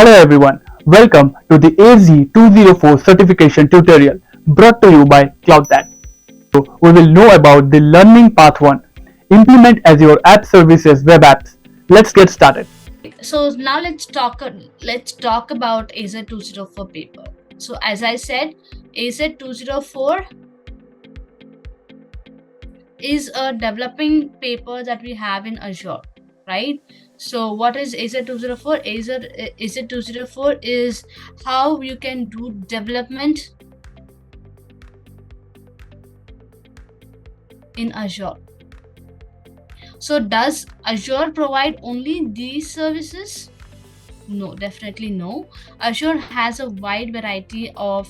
Hello everyone, welcome to the AZ204 certification tutorial brought to you by CloudTag. We will know about the Learning Path 1, Implement Azure App Services Web Apps. Let's get started. So now let's talk about AZ 204 paper. So as I said, AZ 204 is a developing paper that we have in Azure, right? So what is AZ 204? AZ 204 is how you can do development in Azure. So does Azure provide only these services? No, definitely no. Azure has a wide variety of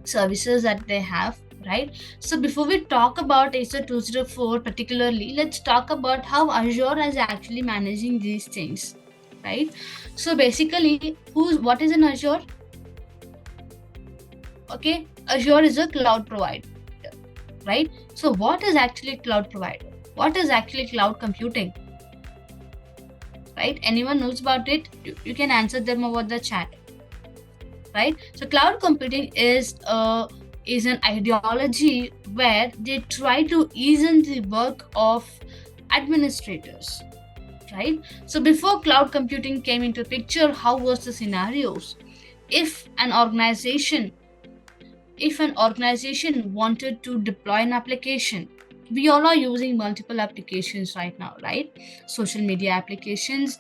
services that they have, right? So before we talk about AZ 204 particularly, let's talk about how Azure is actually managing these things, right? So basically, what is an Azure? Okay, Azure is a cloud provider, right? So what is actually cloud provider? What is actually cloud computing? Right? Anyone knows about it? You can answer them over the chat. Right? So cloud computing is an ideology where they try to ease in the work of administrators. Right? So before cloud computing came into picture, how was the scenarios? If an organization wanted to deploy an application, we all are using multiple applications right now, right? Social media applications.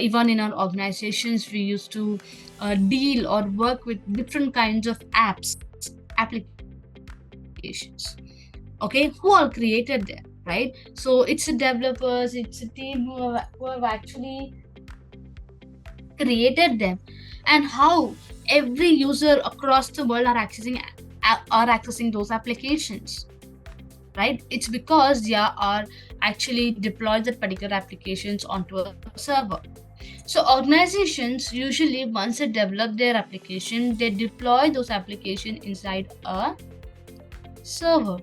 Even in our organizations, we used to deal or work with different kinds of applications. Okay, who all created them, right? So it's the developers, it's a team who have actually created them, and how every user across the world are accessing those applications, right? It's because they are actually deployed that particular applications onto a server. So organizations usually, once they develop their application, they deploy those applications inside a server.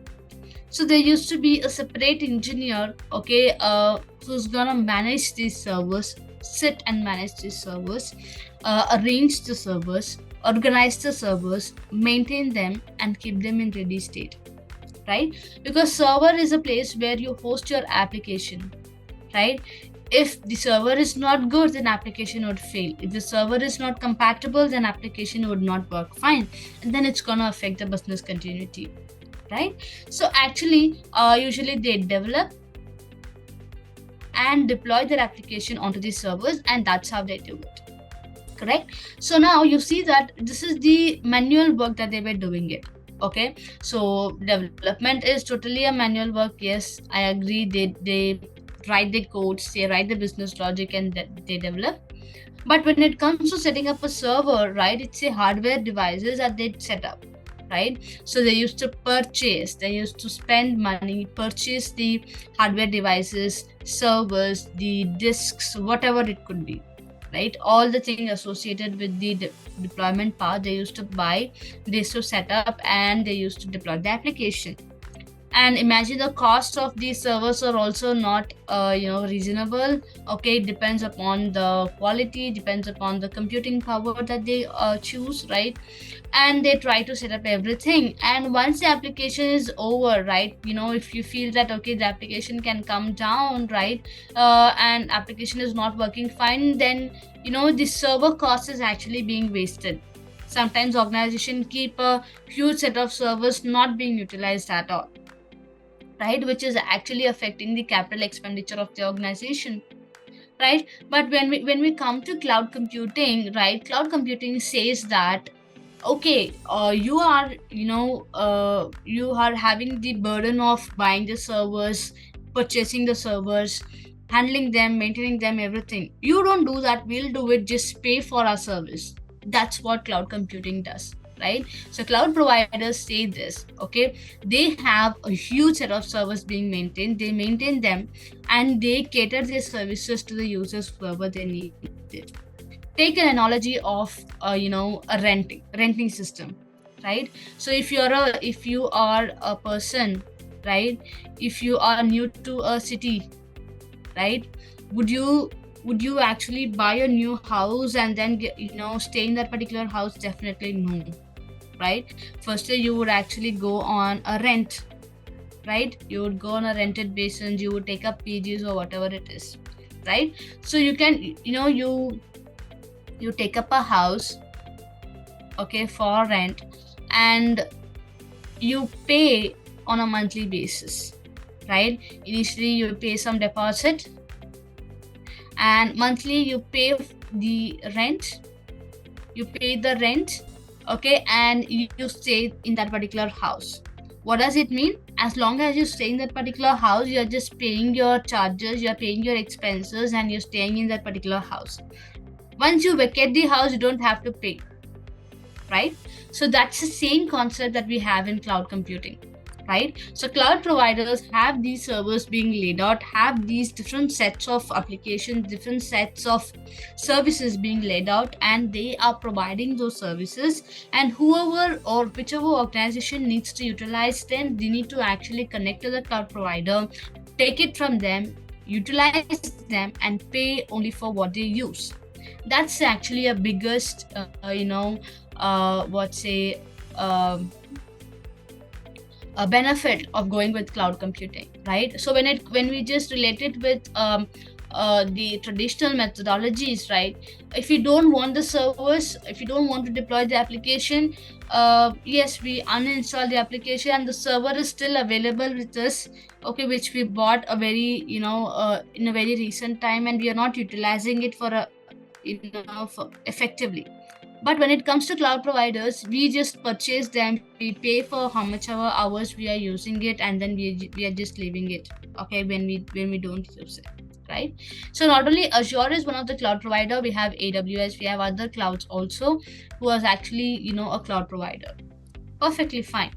So there used to be a separate engineer, okay, who's gonna manage these servers, sit and manage these servers, arrange the servers, organize the servers, maintain them, and keep them in ready state, right? Because server is a place where you host your application, right? If the server is not good, then application would fail. If the server is not compatible, then application would not work fine, and then it's gonna affect the business continuity, right? So actually, usually they develop and deploy their application onto the servers, and that's how they do it. Correct? So now you see that this is the manual work that they were doing it. Okay, so development is totally a manual work. Yes, I agree. They write the codes, they write the business logic, and they develop. But when it comes to setting up a server, right, it's a hardware devices that they set up, right? So they used to they used to spend money, purchase the hardware devices, servers, the disks, whatever it could be, right? All the things associated with the deployment part, they used to buy, they used to set up, and they used to deploy the application. And imagine the cost of these servers are also not reasonable. Okay, it depends upon the quality, depends upon the computing power that they choose, right? And they try to set up everything, and once the application is over, right, if you feel that okay, the application can come down, right, and application is not working fine, then the server cost is actually being wasted. Sometimes organization keep a huge set of servers not being utilized at all, right, which is actually affecting the capital expenditure of the organization, right? But when we come to cloud computing, right, cloud computing says that okay, you are having the burden of buying the servers, purchasing the servers, handling them, maintaining them, everything. You don't do that, we'll do it, just pay for our service. That's what cloud computing does, right? So cloud providers say this, okay, they have a huge set of servers being maintained, they maintain them, and they cater their services to the users whoever they need it. Take an analogy of a renting system, right? So if you are a person, right, if you are new to a city, right, would you would you actually buy a new house and then stay in that particular house? Definitely no, right? Firstly, you would actually go on a rent, right? You would go on a rented basis, you would take up PGs or whatever it is, right? So you can, you take up a house, okay, for rent, and you pay on a monthly basis, right? Initially you pay some deposit, and monthly you pay the rent, okay, and you stay in that particular house. What does it mean? As long as you stay in that particular house, you're just paying your charges, you're paying your expenses, and you're staying in that particular house. Once you vacate the house, you don't have to pay, right? So that's the same concept that we have in cloud computing, right? So cloud providers have these servers being laid out, have these different sets of applications, different sets of services being laid out, and they are providing those services. And whoever or whichever organization needs to utilize them, they need to actually connect to the cloud provider, take it from them, utilize them, and pay only for what they use. That's actually a biggest a benefit of going with cloud computing, right? So when we just relate it with the traditional methodologies, right? If you don't want the servers, if you don't want to deploy the application, yes, we uninstall the application and the server is still available with us, okay, which we bought a very in a very recent time, and we are not utilizing it for effectively. But when it comes to cloud providers, we just purchase them, we pay for how much hours we are using it, and then we are just leaving it, okay, when we don't use it, right? So not only Azure is one of the cloud provider, we have AWS, we have other clouds also who is actually a cloud provider. Perfectly fine,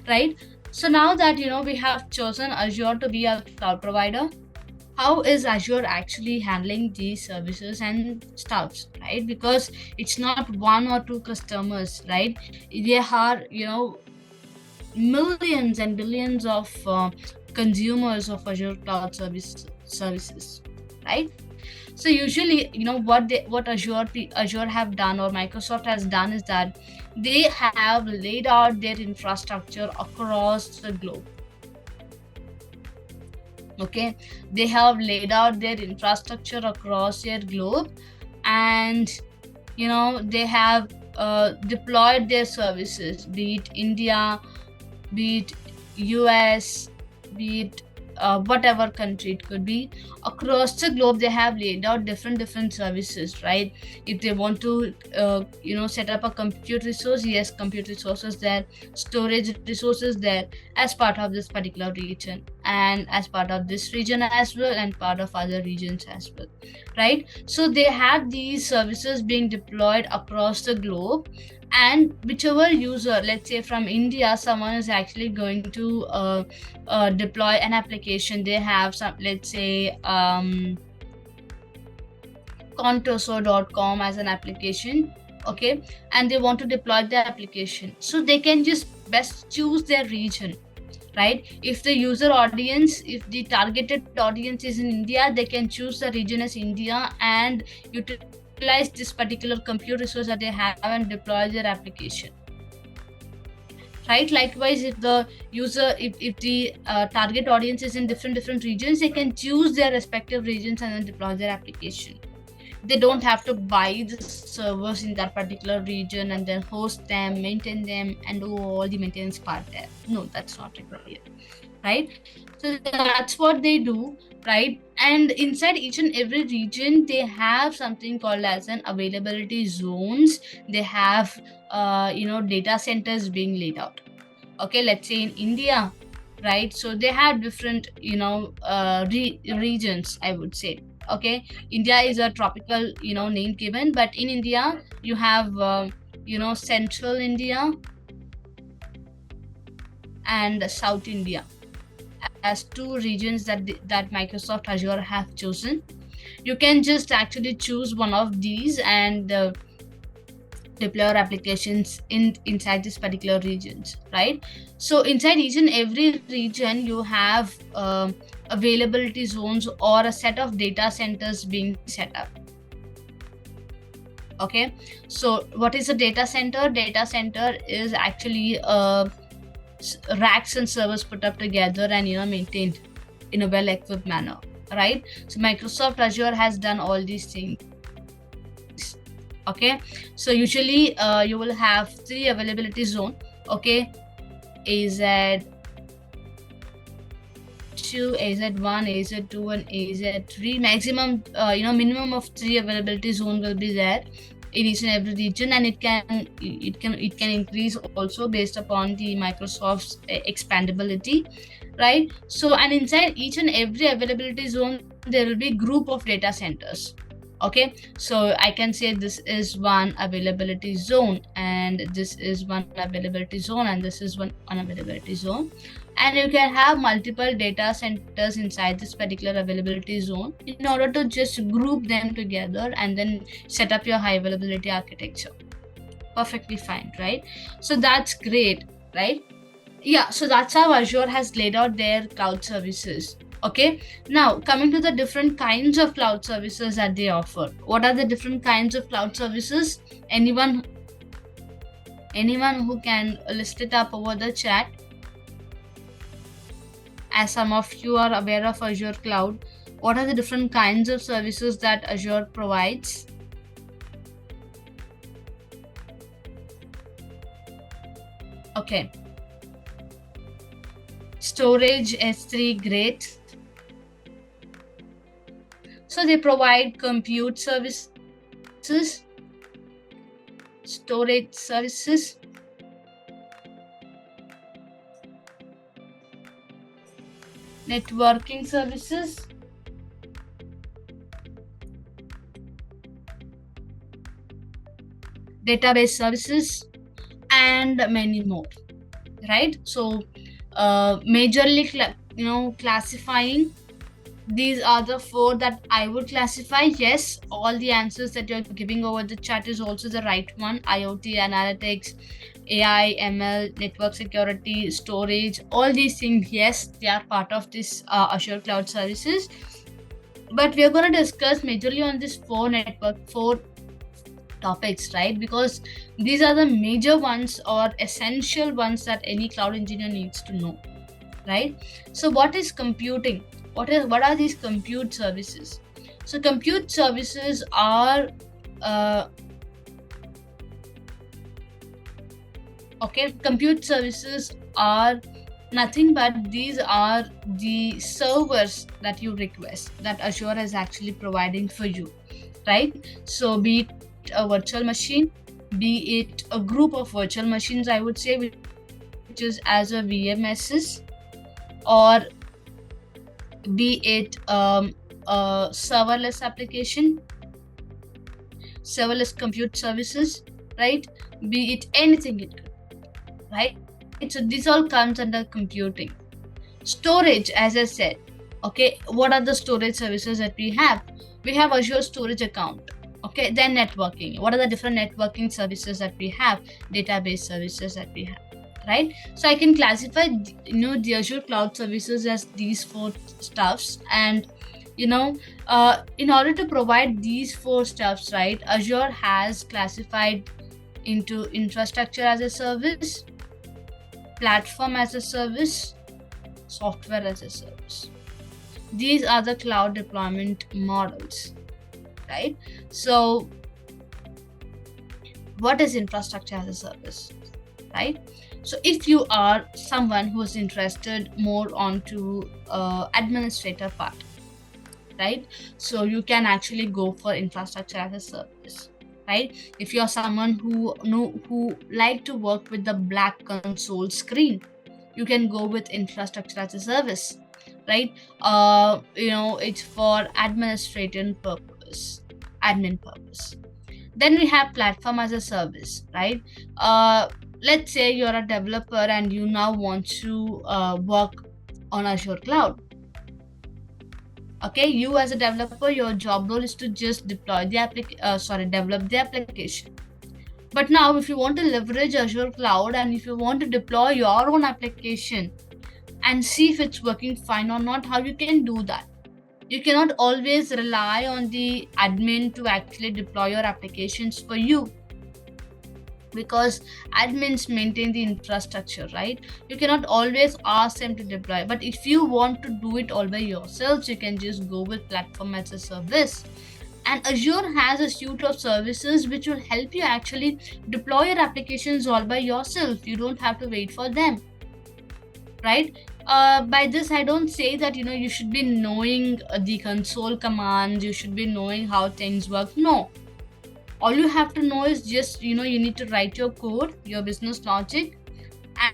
right? So now that we have chosen Azure to be our cloud provider, how is Azure actually handling these services and stuffs, right? Because it's not one or two customers, right? There are millions and billions of consumers of Azure cloud services, right? So usually, what Azure have done, or Microsoft has done, is that they have laid out their infrastructure across the globe. Okay, they have laid out their infrastructure across their globe, and they have deployed their services, be it India, be it US, be it whatever country it could be. Across the globe, they have laid out different services, right? If they want to set up a compute resource, yes, compute resources there, storage resources there, as part of this particular region, and as part of this region as well, and part of other regions as well, right? So they have these services being deployed across the globe, and whichever user, let's say from India, someone is actually going to deploy an application. They have some, let's say contoso.com as an application, okay, and they want to deploy the application, so they can just best choose their region, right? If the user audience, if the targeted audience is in India, they can choose the region as India and utilize this particular compute resource that they have and deploy their application, right? Likewise, if the user, if the target audience is in different regions, they can choose their respective regions and then deploy their application. They don't have to buy the servers in that particular region and then host them, maintain them, and do all the maintenance part there. No, that's not required, right? So that's what they do, right? And inside each and every region, they have something called as an availability zones. They have data centers being laid out, okay. Let's say in India, right? So they have different regions, I would say, okay. India is a tropical name given, but in India you have Central India and South India as two regions that Microsoft Azure have chosen. You can just actually choose one of these and deploy your applications inside this particular regions, right? So inside each and every region you have availability zones or a set of data centers being set up. Okay, so what is a data center? Data center is actually racks and servers put up together and maintained in a well equipped manner, right? So Microsoft Azure has done all these things. Okay, so usually you will have 3 availability zone. Okay, AZ2, AZ1, AZ2 and AZ3. Maximum minimum of 3 availability zone will be there in each and every region, and it can increase also based upon the Microsoft's expandability, right? So, and inside each and every availability zone there will be group of data centers. Okay, so I can say this is one availability zone, and this is one availability zone, and this is one unavailability zone, and you can have multiple data centers inside this particular availability zone in order to just group them together and then set up your high availability architecture. Perfectly fine, right? So that's great, right? Yeah, so that's how Azure has laid out their cloud services. Okay, now coming to the different kinds of cloud services that they offer. What are the different kinds of cloud services? Anyone who can list it up over the chat, as some of you are aware of Azure Cloud. What are the different kinds of services that Azure provides? Okay, storage S3, great. So they provide compute services, storage services, networking services, database services, and many more, right? So majorly classifying, these are the 4 that I would classify. Yes, all the answers that you're giving over the chat is also the right one. IoT, analytics, AI, ML, network security, storage, all these things, yes, they are part of this Azure Cloud Services. But we are going to discuss majorly on this 4 topics, right? Because these are the major ones or essential ones that any cloud engineer needs to know, right? So what is computing? What are these compute services? So compute services are compute services are nothing but these are the servers that you request that Azure is actually providing for you, right? So be it a virtual machine, be it a group of virtual machines, I would say, which is as a VMSs, or be it a serverless application, serverless compute services, right? Be it anything, right? So this all comes under computing. Storage, as I said, okay, what are the storage services that we have? We have Azure Storage Account. Okay, then networking. What are the different networking services that we have? Database services that we have, right? So I can classify the Azure Cloud Services as these 4 stuffs, and in order to provide these 4 stuffs, right, Azure has classified into infrastructure as a service, platform as a service, software as a service. These are the cloud deployment models, right? So what is infrastructure as a service, right? So if you are someone who is interested more onto administrator part, right, so you can actually go for infrastructure as a service, right? If you're someone who like to work with the black console screen, you can go with infrastructure as a service, right? It's for administrative purpose, admin purpose. Then we have platform as a service, right? Let's say you're a developer and you now want to work on Azure Cloud. Okay, you as a developer, your job role is to just develop the application. But now if you want to leverage Azure Cloud and if you want to deploy your own application and see if it's working fine or not, how you can do that? You cannot always rely on the admin to actually deploy your applications for you, because admins maintain the infrastructure, right? You cannot always ask them to deploy. But if you want to do it all by yourselves, you can just go with platform as a service. And Azure has a suite of services which will help you actually deploy your applications all by yourself. You don't have to wait for them, right? By this I don't say that you should be knowing the console commands, you should be knowing how things work. No, all you have to know is just you need to write your code, your business logic,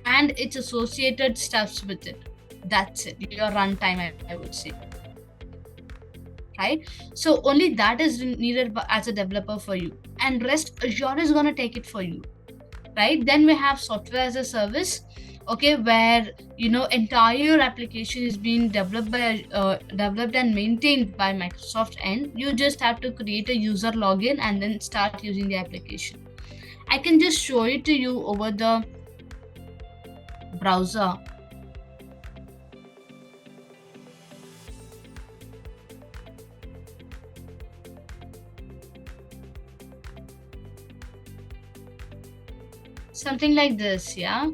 and its associated stuffs with it. That's it, your runtime, I would say, right? So only that is needed as a developer for you, and rest Azure is going to take it for you, right? Then we have software as a service, okay, where entire application is being developed and maintained by Microsoft, and you just have to create a user login and then start using the application. I can just show it to you over the browser. Something like this, yeah.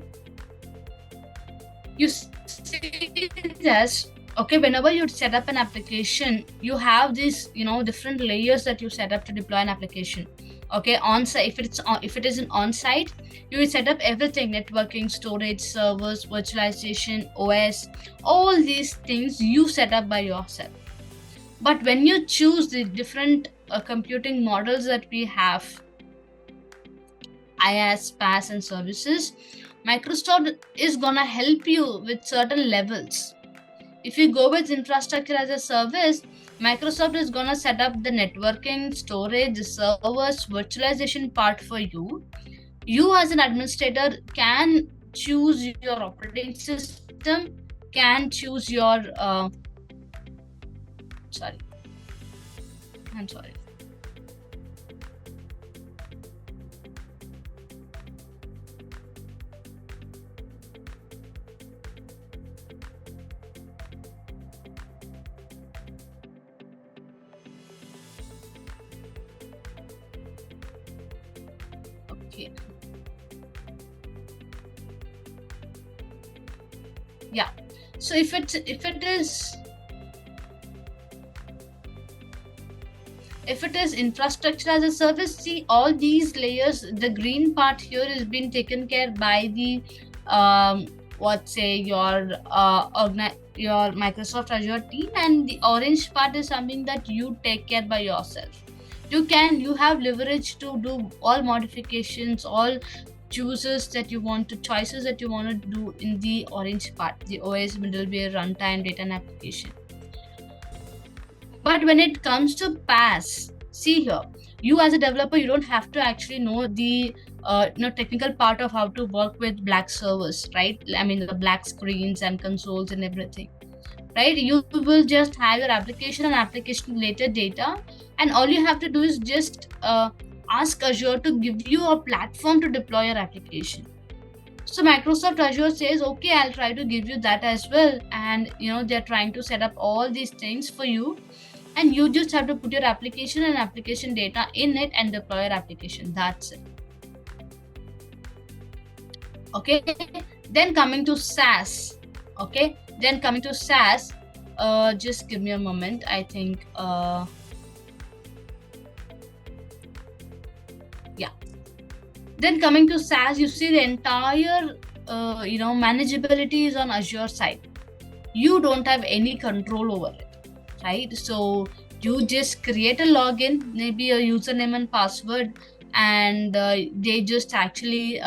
You see this, okay, whenever you set up an application, you have these different layers that you set up to deploy an application. Okay, on site, if it is an on site, you will set up everything: networking, storage, servers, virtualization, OS, all these things you set up by yourself. But when you choose the different computing models that we have, IaaS, PaaS, and services, Microsoft is gonna help you with certain levels. If you go with infrastructure as a service, Microsoft is gonna set up the networking, storage, the servers, virtualization part for you. You as an administrator can choose your operating system, can choose your sorry, I'm sorry. Okay. Yeah. So if it is infrastructure as a service, see all these layers, the green part here is being taken care by the your Microsoft Azure team, and the orange part is something that you take care by yourself. You have leverage to do all modifications, all choices that you want to do in the orange part, the OS, middleware, runtime, data, and application. But when it comes to PaaS, see here, you as a developer, you don't have to actually know the technical part of how to work with black servers, right? I mean, the black screens and consoles and everything, right? You will just have your application and application related data, and all you have to do is just ask Azure to give you a platform to deploy your application. So Microsoft Azure says, okay, I'll try to give you that as well, and they're trying to set up all these things for you, and you just have to put your application and application data in it and deploy your application. That's it. Okay, then coming to SaaS. Okay, then coming to SaaS, just give me a moment. I think yeah. Then coming to SaaS, you see the entire manageability is on Azure side. You don't have any control over it, right? So you just create a login, maybe a username and password, and they just actually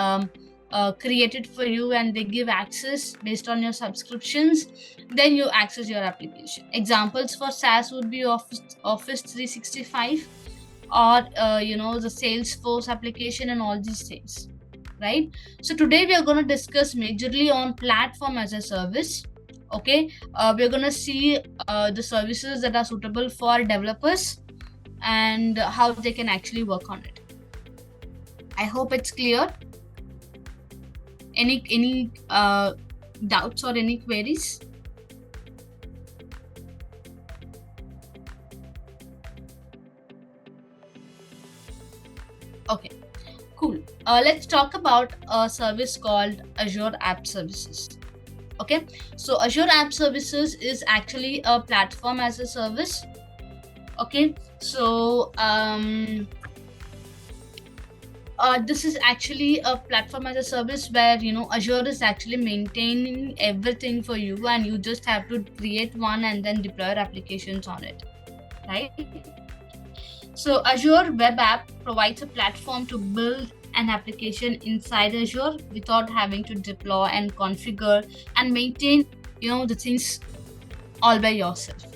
create it for you, and they give access based on your subscriptions. Then you access your application. Examples for SaaS would be Office 365, or the Salesforce application, and all these things, right? So today we are going to discuss majorly on platform as a service. Okay, we're going to see the services that are suitable for developers and how they can actually work on it. I hope it's clear. Any doubts or any queries? Okay, cool. Let's talk about a service called Azure App Services. Okay, so Azure App Services is actually a platform as a service. Okay, so this is actually a platform as a service where Azure is actually maintaining everything for you, and you just have to create one and then deploy applications on it, right? So Azure Web App provides a platform to build an application inside Azure without having to deploy and configure and maintain the things all by yourself,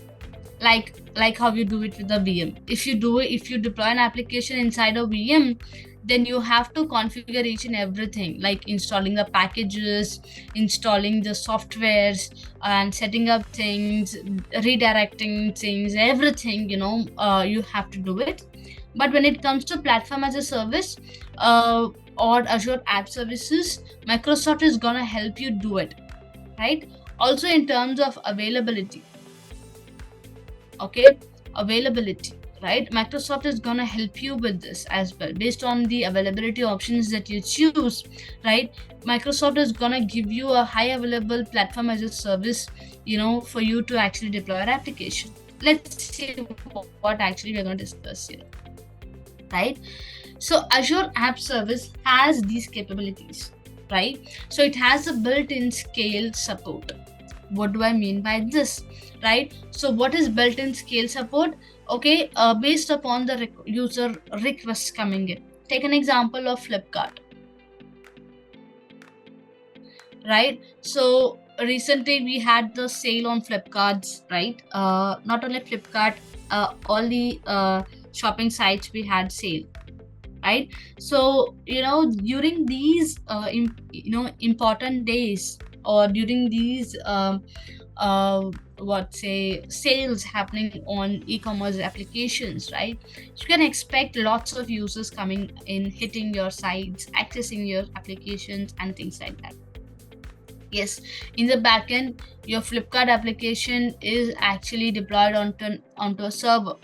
like how you do it with the VM. If you deploy an application inside a VM, then you have to configure each and everything, like installing the packages, installing the softwares, and setting up things, redirecting things, everything. You have to do it. But when it comes to platform as a service, or Azure App Services, Microsoft is gonna help you do it, right? Also in terms of availability. Okay, availability, right? Microsoft is gonna help you with this as well, based on the availability options that you choose, right? Microsoft is gonna give you a high available platform as a service, for you to actually deploy an application. Let's see what actually we're gonna discuss here, right? So Azure App Service has these capabilities, right? So it has a built-in scale support. What do I mean by this, right? So what is built-in scale support? Okay, based upon the user requests coming in. Take an example of Flipkart, right? So recently we had the sale on Flipkarts, right? Not only Flipkart, all the shopping sites we had sale, right? So during these important days, or during these sales happening on e-commerce applications, right? You can expect lots of users coming in, hitting your sites, accessing your applications and things like that. Yes, in the backend, your Flipkart application is actually deployed onto a server.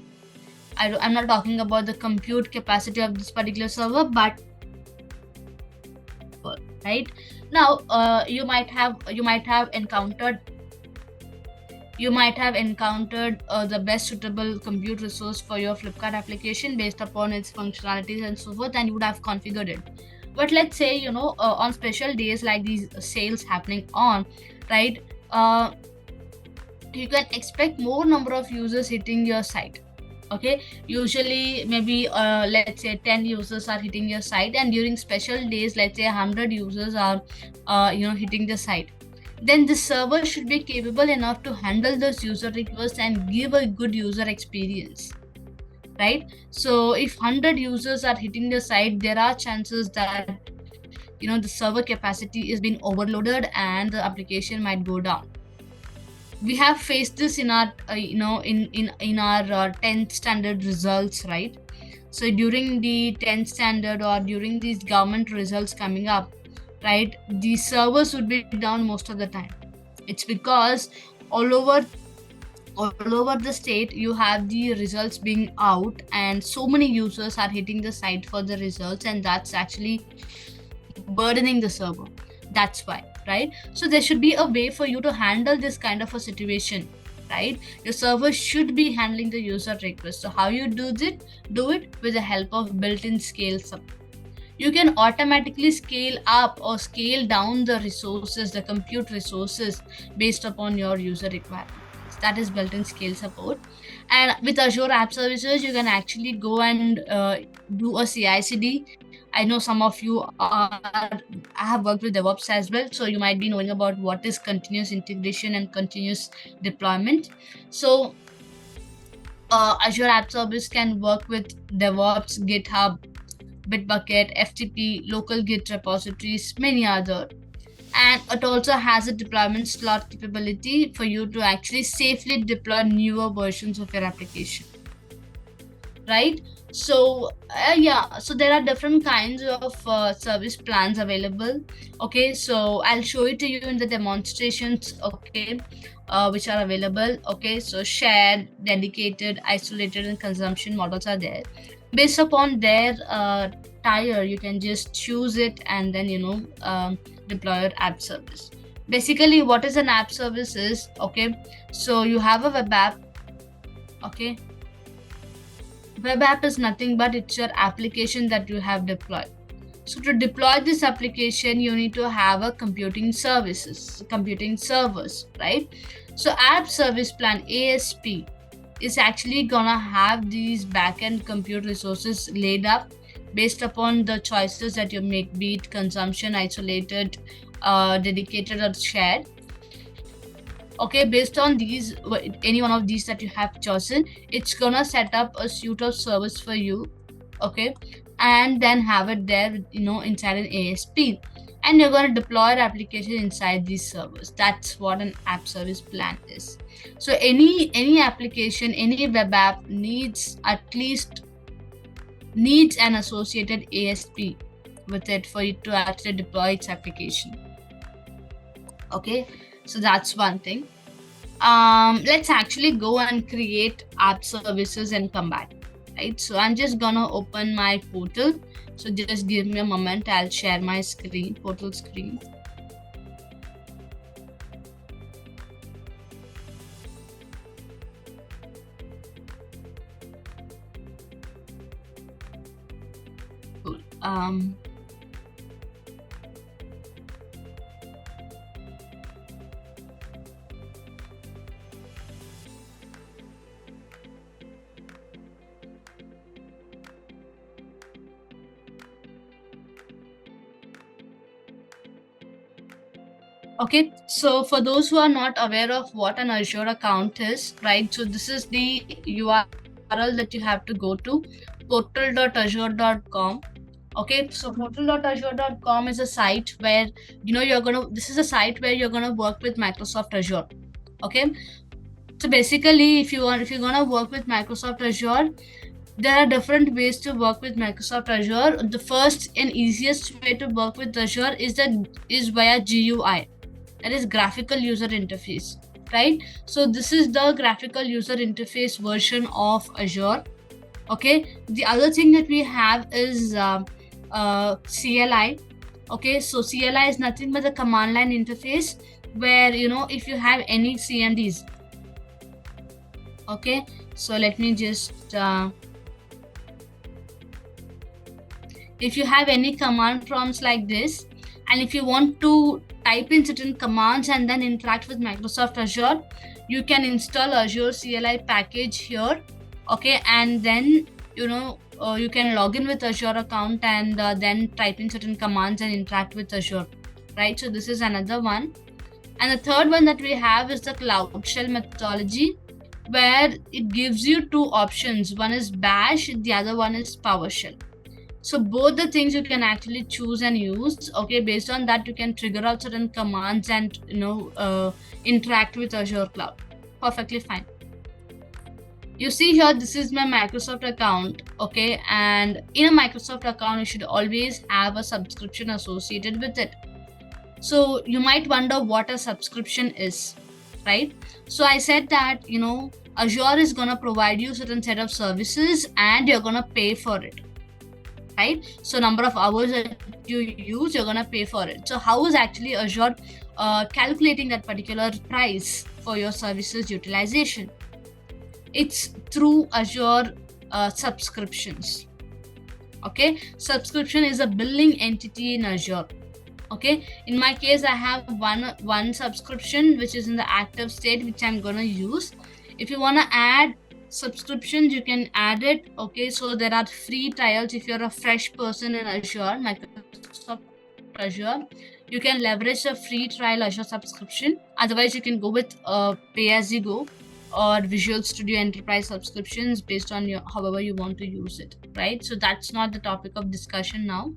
I'm not talking about the compute capacity of this particular server, but right now, you might have encountered the best suitable compute resource for your Flipkart application based upon its functionalities and so forth, and you would have configured it. But let's say on special days like these sales happening on, right, you can expect more number of users hitting your site. Okay, usually maybe let's say 10 users are hitting your site, and during special days, let's say 100 users are hitting the site. Then the server should be capable enough to handle those user requests and give a good user experience, right? So if 100 users are hitting the site, there are chances that the server capacity is being overloaded and the application might go down. We have faced this in our in our 10th standard results, right? So during the 10th standard, or during these government results coming up, right, the servers would be down most of the time. It's because all over the state you have the results being out, and so many users are hitting the site for the results, and that's actually burdening the server. That's why, right? So there should be a way for you to handle this kind of a situation, right? Your server should be handling the user request. So how you do it with the help of built-in scale support. You can automatically scale up or scale down the resources, the compute resources, based upon your user requirements. That is built-in scale support. And with Azure App Services, you can actually go and do a CI/CD. I know some of you I have worked with DevOps as well, so you might be knowing about what is continuous integration and continuous deployment. So Azure App Service can work with DevOps, GitHub, Bitbucket, FTP, local Git repositories, many other. And it also has a deployment slot capability for you to actually safely deploy newer versions of your application, right? So yeah, so there are different kinds of service plans available. Okay, so I'll show it to you in the demonstrations. Okay, which are available. Okay, so shared, dedicated, isolated, and consumption models are there. Based upon their tier, you can just choose it and then deploy your app service. Basically, what is an app service is, okay, so you have a web app. Okay, web app is nothing but it's your application that you have deployed. So to deploy this application, you need to have a computing servers, right? So app service plan, ASP, is actually gonna have these backend compute resources laid up based upon the choices that you make, be it consumption, isolated, dedicated, or shared. Okay, based on these, any one of these that you have chosen, it's gonna set up a suite of service for you. Okay, and then have it there, inside an ASP, and you're going to deploy your application inside these servers. That's what an app service plan is. So any application, any web app needs an associated ASP with it for it to actually deploy its application. Okay, so that's one thing. Let's actually go and create app services and come back. Right, so I'm just gonna open my portal. So just give me a moment, I'll share my screen, portal screen. Cool. Okay, so for those who are not aware of what an Azure account is, right? So this is the URL that you have to go to, portal.azure.com. Okay, so portal.azure.com is a site where this is a site where you're gonna work with Microsoft Azure. Okay, so basically, if you're gonna work with Microsoft Azure, there are different ways to work with Microsoft Azure. The first and easiest way to work with Azure is via GUI. That is graphical user interface, right? So this is the graphical user interface version of Azure. Okay, the other thing that we have is CLI. Okay, so CLI is nothing but a command line interface where if you have any CMDs. Okay, so let me just if you have any command prompts like this, and if you want to type in certain commands and then interact with Microsoft Azure, you can install Azure CLI package here. Okay, and then you can log in with Azure account and then type in certain commands and interact with Azure, right? So this is another one. And the third one that we have is the Cloud Shell methodology, where it gives you two options. One is Bash, the other one is PowerShell. So both the things you can actually choose and use. Okay, based on that you can trigger out certain commands and interact with Azure Cloud. Perfectly fine. You see here, this is my Microsoft account. Okay, and in a Microsoft account you should always have a subscription associated with it. So you might wonder what a subscription is, right? So I said that Azure is gonna provide you certain set of services and you're gonna pay for it, right? So number of hours that you use, you're gonna pay for it. So how is actually Azure calculating that particular price for your services utilization? It's through Azure subscriptions. Okay, subscription is a billing entity in Azure. Okay, in my case I have one subscription which is in the active state, which I'm gonna use. If you want to add subscriptions, you can add it. Okay, so there are free trials. If you're a fresh person in Azure, Microsoft Azure, you can leverage a free trial Azure subscription. Otherwise you can go with pay as you go or Visual Studio Enterprise subscriptions based on however you want to use it, right? So that's not the topic of discussion now.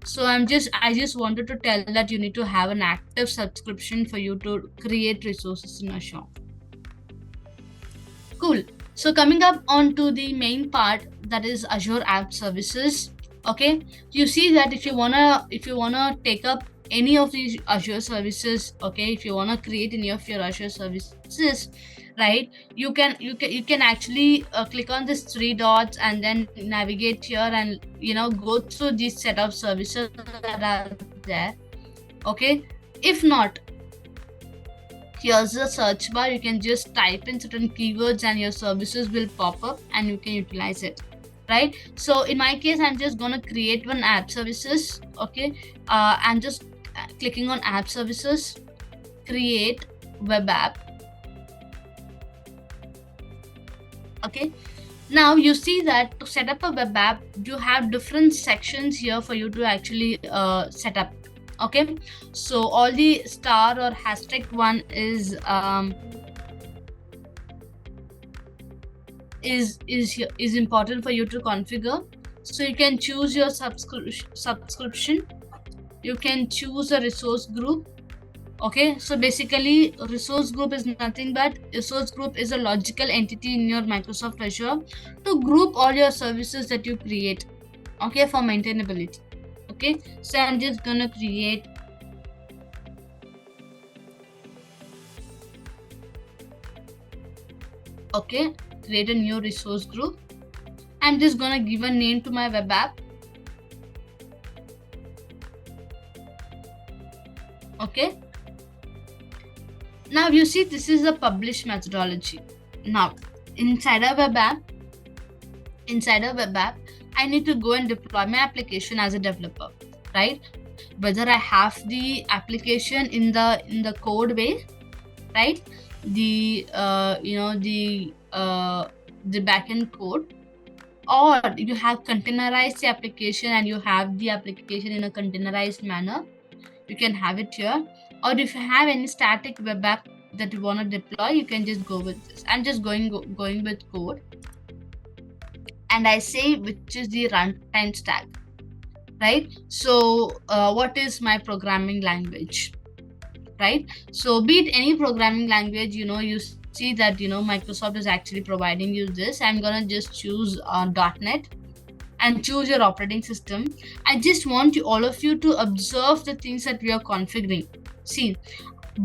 So I just wanted to tell that you need to have an active subscription for you to create resources in Azure. Cool. So coming up onto the main part, that is Azure App Services. Okay, you see that if you wanna take up any of these Azure services, okay, if you wanna create any of your Azure services, right, you can actually click on this three dots and then navigate here and go through these set of services that are there. Okay, if not, here's a search bar. You can just type in certain keywords and your services will pop up and you can utilize it, right? So in my case, I'm just gonna create one app services. Okay, I'm just clicking on app services, create web app. Okay, now you see that to set up a web app, you have different sections here for you to actually set up. Okay, so all the star or hashtag one is important for you to configure. So you can choose your subscription. You can choose a resource group. Okay, so basically resource group is nothing but resource group is a logical entity in your Microsoft Azure to group all your services that you create, okay, for maintainability. Okay, so I'm just gonna create a new resource group. I'm just gonna give a name to my web app. Okay, now you see this is a publish methodology. Now inside a web app, I need to go and deploy my application as a developer, right? Whether I have the application in the code base, right, the backend code, or you have containerized the application and you have the application in a containerized manner, you can have it here. Or if you have any static web app that you want to deploy, you can just go with this. I'm just going with code, and I say which is the runtime stack, right? So what is my programming language, right? So be it any programming language, you see that Microsoft is actually providing you this. I'm gonna just choose .NET and choose your operating system. I just want all of you to observe the things that we are configuring. See,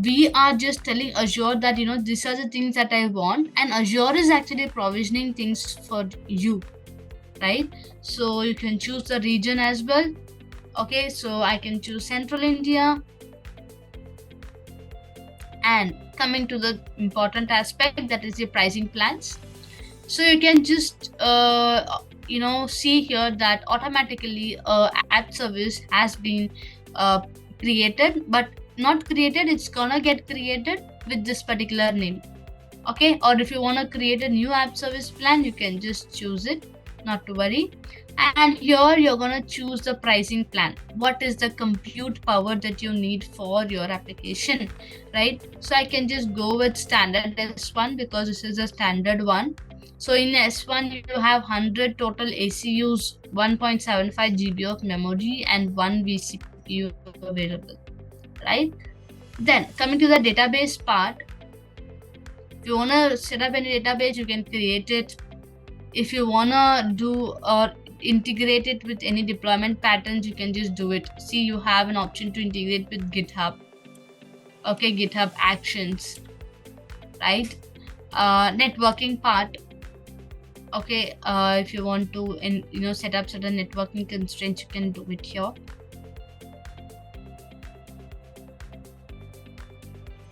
we are just telling Azure that these are the things that I want, and Azure is actually provisioning things for you, right? So you can choose the region as well. Okay, so I can choose Central India. And coming to the important aspect, that is the pricing plans. So you can just see here that automatically app service has been created, but not created, it's gonna get created with this particular name. Okay, or if you want to create a new app service plan, you can just choose it, not to worry. And here you're gonna choose the pricing plan. What is the compute power that you need for your application, right? So I can just go with standard S1 because this is a standard one. So in S1 you have 100 total ACUs, 1.75 GB of memory, and 1 vCPU available, right? Then coming to the database part, if you wanna set up any database, you can create it. If you wanna do or integrate it with any deployment patterns, you can just do it. See, you have an option to integrate with GitHub. Okay, GitHub Actions, right? Networking part. Okay, if you want to set up certain networking constraints, you can do it here.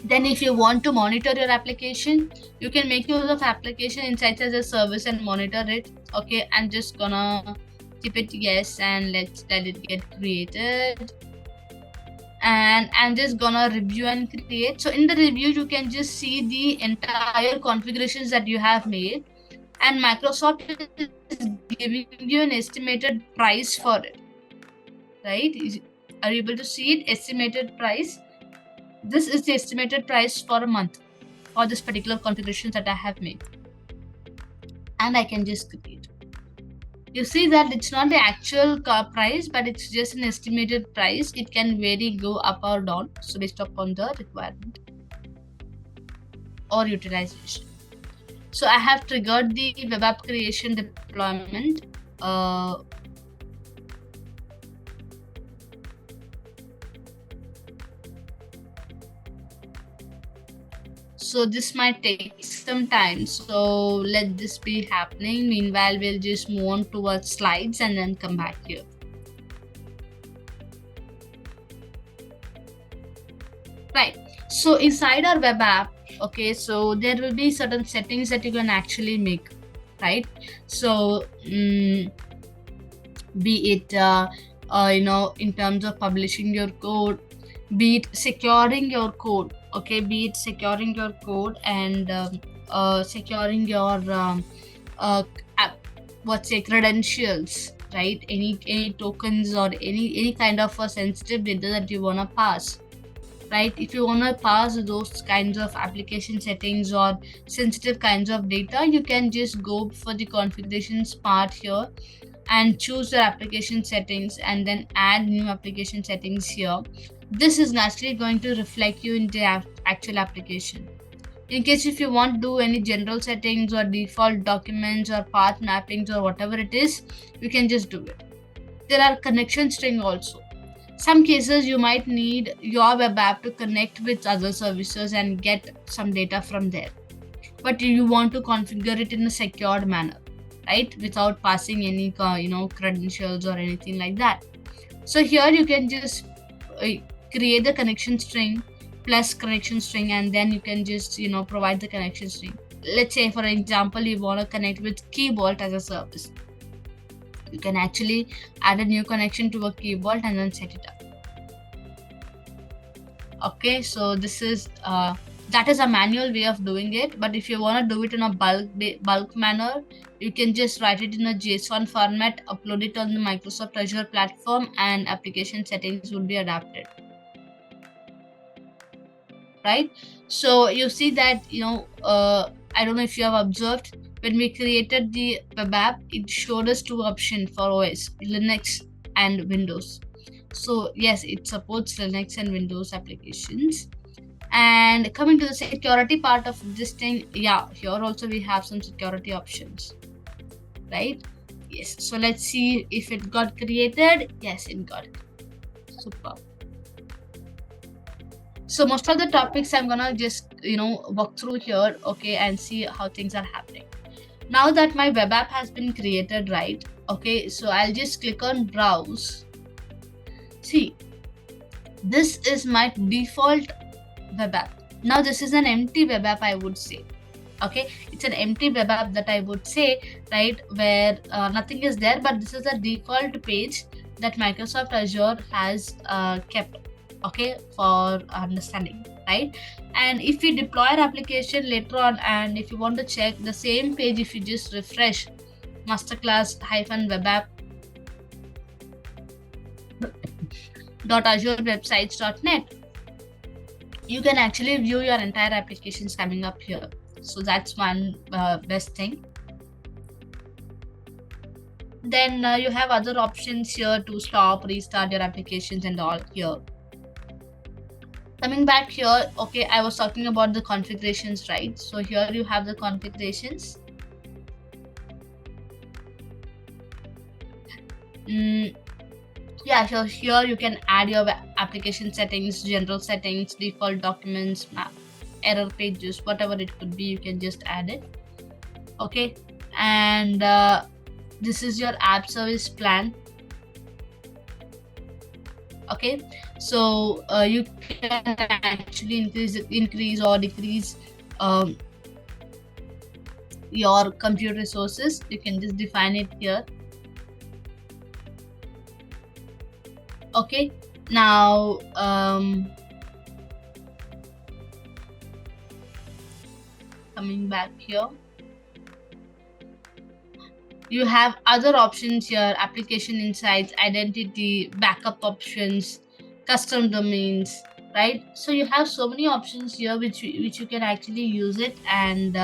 Then if you want to monitor your application, you can make use of application insights as a service and monitor it. Okay, I'm just gonna keep it yes, and let it get created. And I'm just gonna review and create. So in the review, you can just see the entire configurations that you have made, and Microsoft is giving you an estimated price for it, right? Are you able to see it? Estimated price. This is the estimated price for a month for this particular configuration that I have made, and I can just create. You see that it's not the actual price, but it's just an estimated price. It can vary, go up or down, so based upon the requirement or utilization. So I have triggered the web app creation deployment. So this might take some time, so let this be happening. Meanwhile, we'll just move on towards slides and then come back here. Right, so inside our web app, okay, so there will be certain settings that you can actually make, right? So be it in terms of publishing your code, be it securing your code, okay, be it securing your code and securing your credentials, right? Any tokens or any kind of a sensitive data that you want to pass, right? If you want to pass those kinds of application settings or sensitive kinds of data, you can just go for the configurations part here and choose your application settings and then add new application settings here. This is naturally going to reflect you in the actual application. In case if you want to do any general settings or default documents or path mappings or whatever it is, you can just do it. There are connection string also. Some cases you might need your web app to connect with other services and get some data from there, but you want to configure it in a secured manner, right, without passing any credentials or anything like that. So here you can just create the connection string plus connection string, and then you can just provide the connection string. Let's say for example you want to connect with Key Vault as a service. You can actually add a new connection to a Key Vault and then set it up. Okay, so this is that is a manual way of doing it, but if you want to do it in a bulk manner, you can just write it in a JSON format, upload it on the Microsoft Azure platform, and application settings will be adapted, right? So you see that I don't know if you have observed, when we created the web app, it showed us two options for OS, Linux and Windows. So yes, it supports Linux and Windows applications. And coming to the security part of this thing, yeah, here also we have some security options, right? Yes, so let's see if it got created. Yes, it got it. Super. So most of the topics I'm gonna just walk through here, okay, and see how things are happening. Now that my web app has been created, right? Okay, so I'll just click on browse. See, this is my default web app. Now this is an empty web app, I would say. Okay, it's an empty web app that I would say, right, where nothing is there, but this is the default page that Microsoft Azure has kept, okay, for understanding, right? And if you deploy an application later on, and if you want to check the same page, if you just refresh masterclass-webapp .azurewebsites.net, you can actually view your entire applications coming up here. So that's one best thing. Then you have other options here to stop, restart your applications and all here. Coming back here, okay, I was talking about the configurations, right? So here you have the configurations. Yeah, so here you can add your application settings, general settings, default documents, map, error pages, whatever it could be, you can just add it. Okay, and this is your app service plan. Okay, so you can actually increase or decrease your compute resources. You can just define it here. Okay, now coming back here, you have other options here: application insights, identity, backup options, custom domains, right? So you have so many options here which you can actually use it and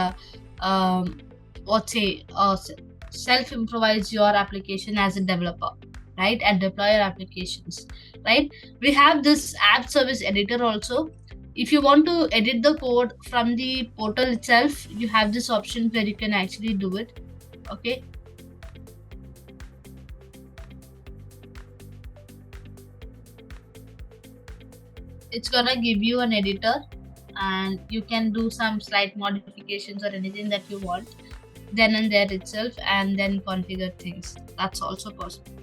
self-improvise your application as a developer, right, and deploy your applications, right? We have this app service editor also. If you want to edit the code from the portal itself, you have this option where you can actually do it. Okay. It's gonna give you an editor and you can do some slight modifications or anything that you want then and there itself, and then configure things. That's also possible.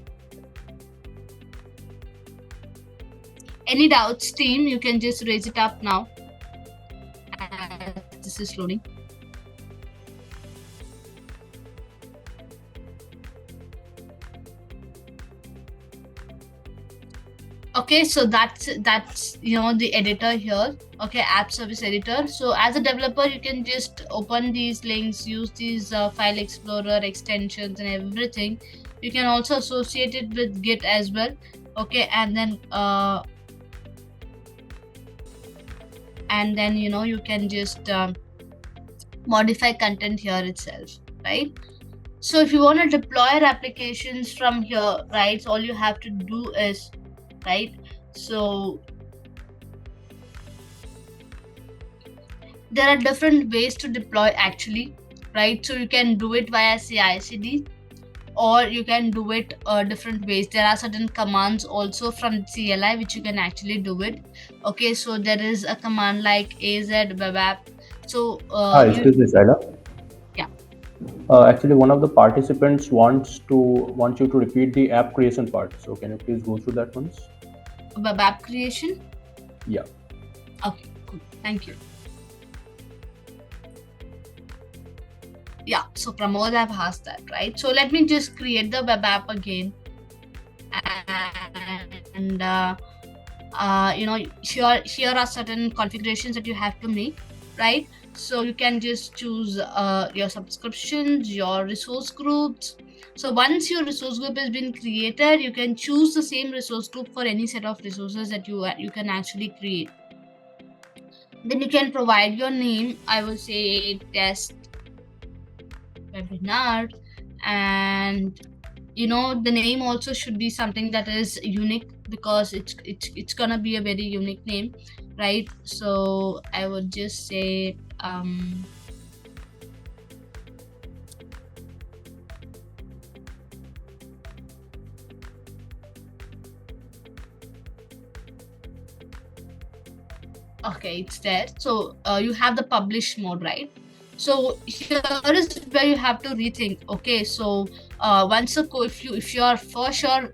Any doubts, team? You can just raise it up now. This is loading. Okay, so that's the editor here. Okay, app service editor. So as a developer, you can just open these links, use these file explorer extensions and everything. You can also associate it with Git as well. Okay, and then you can just modify content here itself, right? So if you want to deploy your applications from here, right, so all you have to do is, right, so there are different ways to deploy actually, right? So you can do it via CI/CD, or you can do it different ways. There are certain commands also from CLI which you can actually do it. Okay, so there is a command like AZ web app. So Excuse me, Saida. Yeah. Actually, one of the participants wants you to repeat the app creation part. So can you please go through that once? Web app creation. Yeah. Okay, cool. Thank you. Yeah, so Pramod, I've asked that, right? So let me just create the web app again. And here are certain configurations that you have to make, right? So you can just choose your subscriptions, your resource groups. So once your resource group has been created, you can choose the same resource group for any set of resources that you can actually create. Then you can provide your name. I will say test webinar, and the name also should be something that is unique, because it's gonna be a very unique name, right? So I would just say okay, it's there. So you have the publish mode, right? So here is where you have to rethink. Okay, so once a code, if you are for sure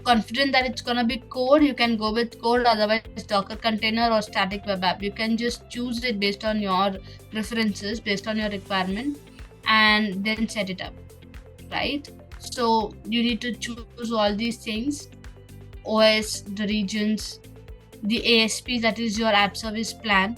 confident that it's gonna be code, you can go with code. Otherwise, Docker container or static web app, you can just choose it based on your preferences, based on your requirement, and then set it up, right? So you need to choose all these things: OS, the regions, the ASP, that is your app service plan.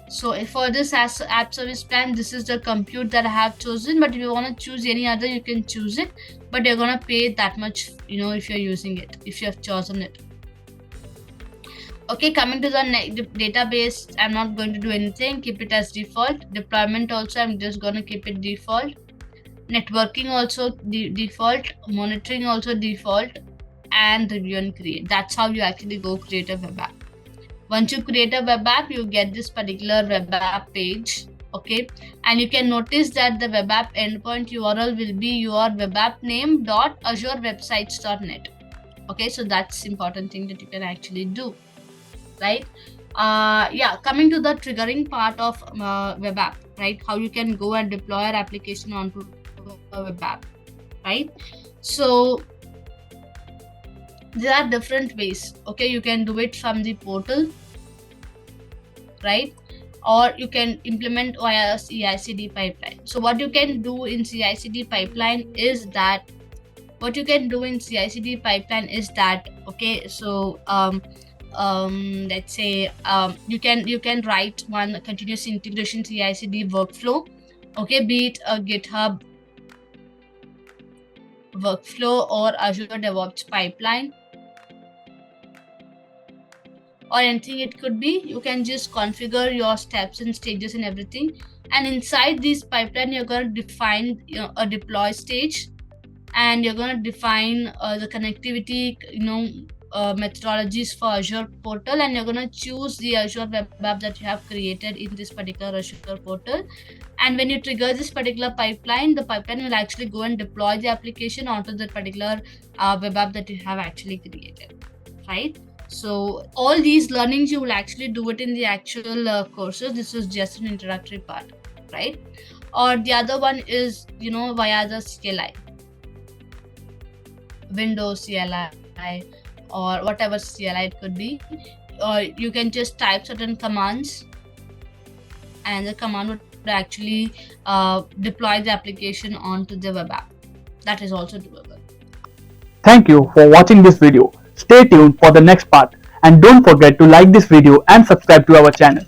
So for this app service plan, this is the compute that I have chosen, but if you want to choose any other, you can choose it, but you're going to pay that much, if you're using it, if you have chosen it. Okay, coming to the database, I'm not going to do anything, keep it as default. Deployment also, I'm just going to keep it default. Networking also default. Monitoring also default. And review and create. That's how you actually go create a web app. Once you create a web app, you get this particular web app page. Okay, and you can notice that the web app endpoint URL will be your web app name .azurewebsites.net. Okay, so that's important thing that you can actually do, right? Coming to the triggering part of web app, right? How you can go and deploy your application onto a web app, right? So there are different ways. Okay, you can do it from the portal, right? Or you can implement via CI/CD pipeline. So what you can do in CI/CD pipeline is that okay, so let's say you can write one continuous integration CI/CD workflow, okay, be it a GitHub workflow or Azure DevOps pipeline or anything it could be. You can just configure your steps and stages and everything, and inside this pipeline you're going to define a deploy stage, and you're going to define the connectivity methodologies for Azure portal, and you're going to choose the Azure web app that you have created in this particular Azure portal. And when you trigger this particular pipeline, the pipeline will actually go and deploy the application onto the particular web app that you have actually created, right? So all these learnings you will actually do it in the actual courses. This is just an introductory part, right? Or the other one is, via the CLI, Windows CLI, or whatever CLI it could be. Or you can just type certain commands, and the command would actually deploy the application onto the web app. That is also doable. Thank you for watching this video. Stay tuned for the next part, and don't forget to like this video and subscribe to our channel.